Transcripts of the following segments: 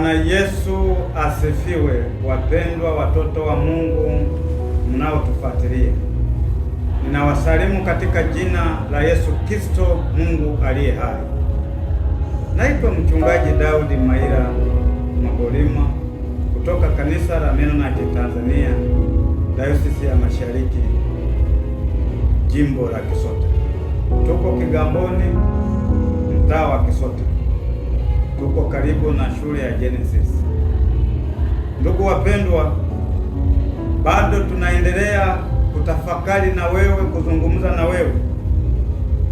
Bwana Yesu asifiwe. Wapendwa watoto wa Mungu mnaotufuatilia, ninawasalimu katika jina la Yesu Kristo, Mungu aliye hai. Naitwa Mchungaji Daudi Maira Magolima kutoka kanisa la Mennonite Tanzania, Dayosisi ya Mashariki, jimbo la Kisota. Tuko Kigamboni, mtaa wa Kisota. Tuko karibu na shule ya Genesis. Ndugu wapendwa, bado tunaendelea kutafakari na wewe, kuzungumza na wewe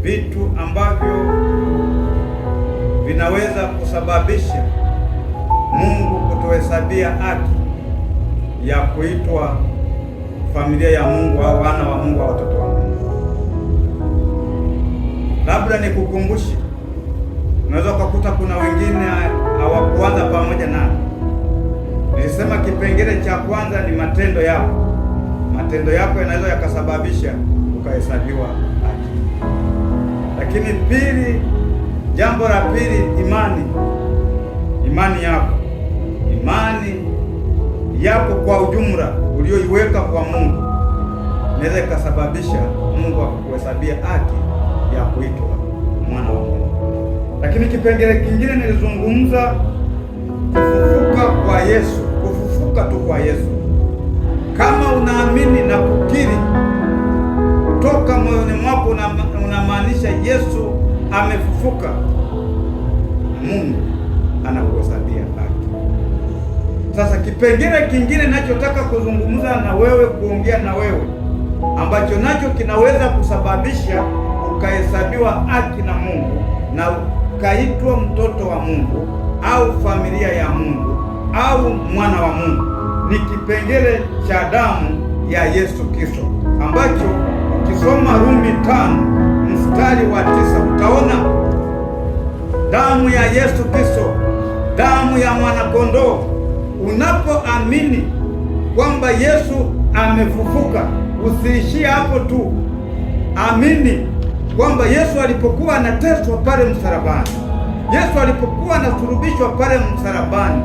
vitu ambavyo vinaweza kusababisha Mungu kutuhesabia haki ya kuitwa familia ya Mungu au wana wa Mungu au watoto wa Mungu. Labda nikukumbushe, unaweza kukuta kuna wengine hawakuanza pamoja nami. Nilisema kipengele cha kwanza ni matendo yako. Matendo yako yanaweza yakasababisha ukahesabiwa haki. Lakini pili, jambo la pili, imani yako. Imani yako kwa ujumla ulioiweka kwa Mungu inaweza ikasababisha Mungu akuhesabia haki ya kuitwa mwana wa Mungu. Lakini kipengele kingine nilizungumza kufufuka kwa Yesu. Kufufuka tu kwa Yesu, kama unaamini na kukiri toka moyoni mwako, unamaanisha Yesu amefufuka, Mungu anakuhesabia haki. Sasa kipengele kingine ninachotaka kuzungumza na wewe, kuongea na wewe, ambacho nacho kinaweza kusababisha ukahesabiwa haki na Mungu na ukaitwa mtoto wa Mungu au familia ya Mungu au mwana wa Mungu, ni kipengele cha damu ya Yesu Kristo, ambacho ukisoma Rumi 5 mstari wa 9 utaona damu ya Yesu Kristo, damu ya mwanakondoo. Unapoamini kwamba Yesu amefufuka, usiishie hapo tu. Amini kwamba Yesu alipokuwa anateswa pale msalabani, Yesu alipokuwa anasulubishwa pale msalabani,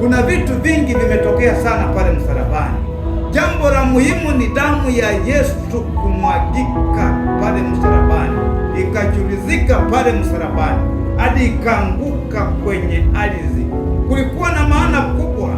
kuna vitu vingi vimetokea sana pale msalabani. Jambo la muhimu ni damu ya Yesu kumwagika pale msalabani, ikachulizika pale msalabani hadi ikaanguka kwenye ardhi. Kulikuwa na maana kubwa,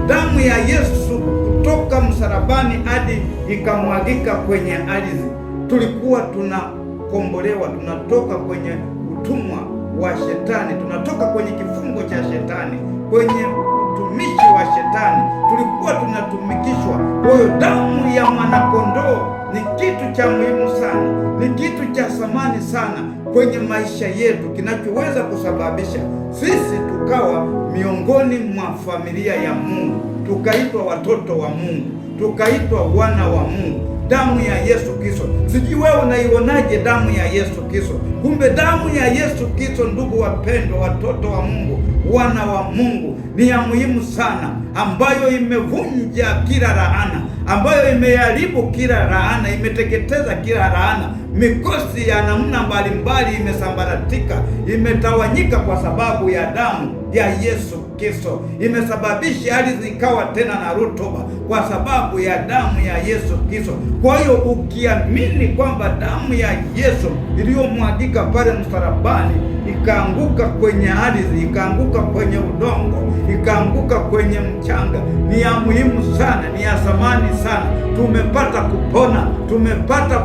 damu ya Yesu kutoka msalabani hadi ikamwagika kwenye ardhi. Tulikuwa tunakombolewa, tunatoka kwenye utumwa wa shetani, tunatoka kwenye kifungo cha shetani, kwenye utumishi wa shetani, tulikuwa tunatumikishwa. Kwa hiyo damu ya mwanakondoo ni kitu cha muhimu sana, ni kitu cha thamani sana kwenye maisha yetu, kinachoweza kusababisha sisi tukawa miongoni mwa familia ya Mungu, tukaitwa watoto wa Mungu, tukaitwa wana wa Mungu. Damu ya Yesu Kristo, sijui wewe unaionaje damu ya Yesu Kristo? Kumbe damu ya Yesu Kristo, ndugu wapendwa, watoto wa Mungu, wana wa Mungu, ni ya muhimu sana, ambayo imevunja kila laana, ambayo imeharibu kila laana, imeteketeza kila laana. Mikosi ya namna mbalimbali imesambaratika, imetawanyika kwa sababu ya damu ya Yesu Kristo. Imesababisha ardhi ikawa tena na rutuba kwa sababu ya damu ya Yesu Kristo. Kwa hiyo ukiamini kwamba damu ya Yesu iliyomwagika pale msalabani ikaanguka kwenye ardhi, ikaanguka kwenye udongo, ikaanguka kwenye mchanga, ni ya muhimu sana, ni ya thamani sana. Tumepata kupona, tumepata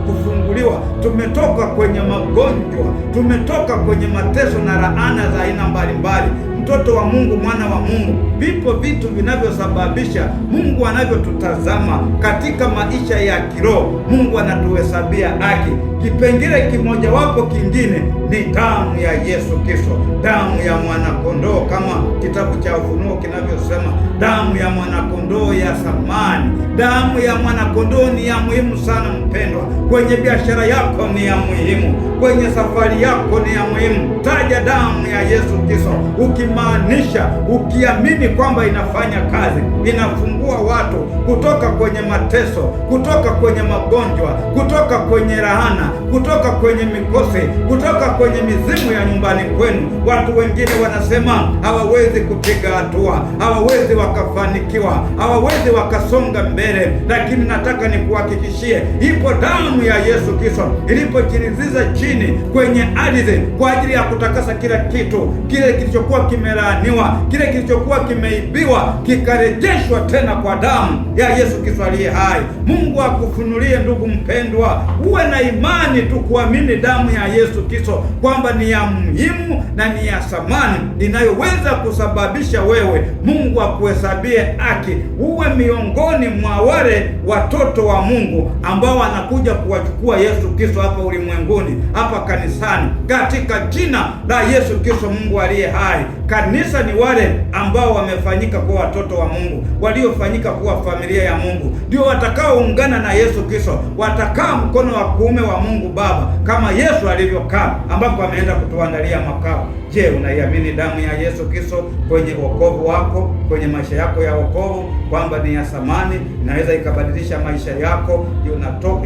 kufunguliwa, tumetoka kwenye magonjwa, tumetoka kwenye mateso na laana za aina mbalimbali. Mtoto wa Mungu, mwana wa Mungu, vipo vitu vinavyosababisha Mungu anavyotutazama katika maisha ya kiroho, Mungu anatuhesabia haki. Kipengele kimojawapo kingine ni damu ya Yesu Kristo, damu ya mwanakondoo, kama kitabu cha Ufunuo kinavyosema, damu ya mwanakondoo ya thamani. Damu ya mwanakondoo ni ya muhimu sana mpendwa, Kwenye biashara yako ni ya muhimu, kwenye safari yako ni ya muhimu. Taja damu ya Yesu Kristo, ukimaanisha, ukiamini kwamba inafanya kazi, inafungua watu kutoka kwenye mateso, kutoka kwenye magonjwa, kutoka kwenye laana, kutoka kwenye mikosi, kutoka kwenye mizimu ya nyumbani kwenu. Watu wengine wanasema hawawezi kupiga hatua, hawawezi wakafanikiwa, hawawezi wakasonga mbele, lakini nataka nikuhakikishie, ipo damu ya Yesu Kristo ilipochiriziza chini kwenye ardhi kwa ajili ya kutakasa kila kitu, kile kilichokuwa kimelaaniwa, kile kilichokuwa kimeibiwa, kikarejeshwa tena kwa damu ya Yesu Kristo aliye hai. Mungu akufunulie ndugu mpendwa, uwe na imani tu kuamini damu ya Yesu Kristo kwamba ni ya muhimu na ni ya thamani inayoweza kusababisha wewe Mungu akuhesabie haki, uwe miongoni mwa wale watoto wa Mungu ambao anakuja kuwachukua Yesu Kristo hapa ulimwenguni, hapa kanisani, katika jina la Yesu Kristo Mungu aliye hai. Kanisa ni wale ambao wamefanyika kuwa watoto wa Mungu, waliofanyika kuwa familia ya Mungu, ndio watakaoungana na Yesu Kristo, watakaa mkono wa kuume wa Mungu Baba kama Yesu alivyokaa, ambapo ameenda kutuandalia makao. Je, unaiamini damu ya Yesu Kristo kwenye wokovu wako, kwenye maisha yako ya wokovu, kwamba ni ya thamani, inaweza ikabadilisha maisha yako,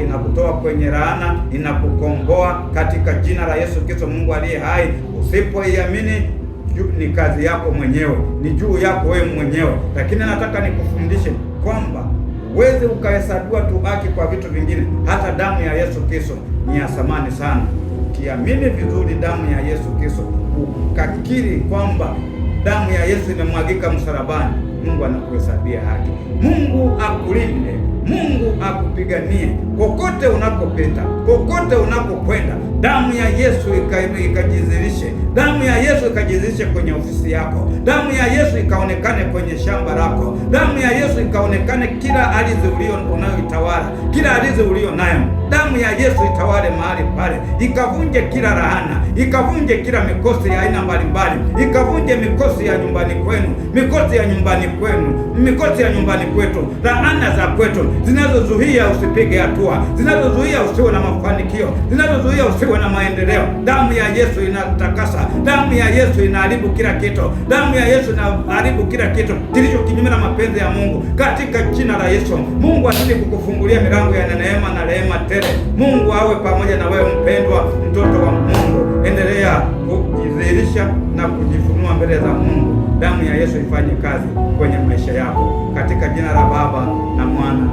inakutoa kwenye laana, inakukomboa katika jina la Yesu Kristo Mungu aliye hai? Usipoiamini, ni kazi yako mwenyewe, ni juu yako wewe mwenyewe, lakini nataka nikufundishe kwamba uweze ukahesabiwa tu haki kwa vitu vingine. Hata damu ya Yesu Kristo ni ya thamani sana. Ukiamini vizuri damu ya Yesu Kristo, ukakiri kwamba damu ya Yesu imemwagika msalabani, Mungu anakuhesabia haki. Mungu akulinde, Mungu akupiganie kokote unakopita, kokote unakokwenda. Damu ya Yesu ikajizirishe, damu ya Yesu ikajizirishe kwenye ofisi yako, damu ya Yesu ikaonekane kwenye shamba lako, damu ya Yesu ikaonekane kila ardhi unayoitawala, kila ardhi ulio nayo. Damu ya Yesu itawale mahali pale, ikavunje kila laana, ikavunje kila mikosi ya aina mbalimbali, ikavunje mikosi ya nyumbani kwenu, mikosi ya nyumbani kwenu, mikosi ya nyumbani kwetu, laana za kwetu zinazozuia usipige hatua, zinazozuia usiwe na mafanikio, zinazozuia usiwe na maendeleo. Damu ya Yesu inatakasa, damu ya Yesu inaharibu kila kitu, damu ya Yesu inaharibu kila kitu kilicho kinyume na mapenzi ya Mungu, katika jina la Yesu. Mungu azidi kukufungulia milango ya neema na rehema tele. Mungu awe pamoja na wewe mpendwa, mtoto wa Mungu. Endelea kujidhihirisha na kujifunua mbele za Mungu. Damu ya Yesu ifanye kazi kwenye maisha yako, katika jina la Baba na Mwana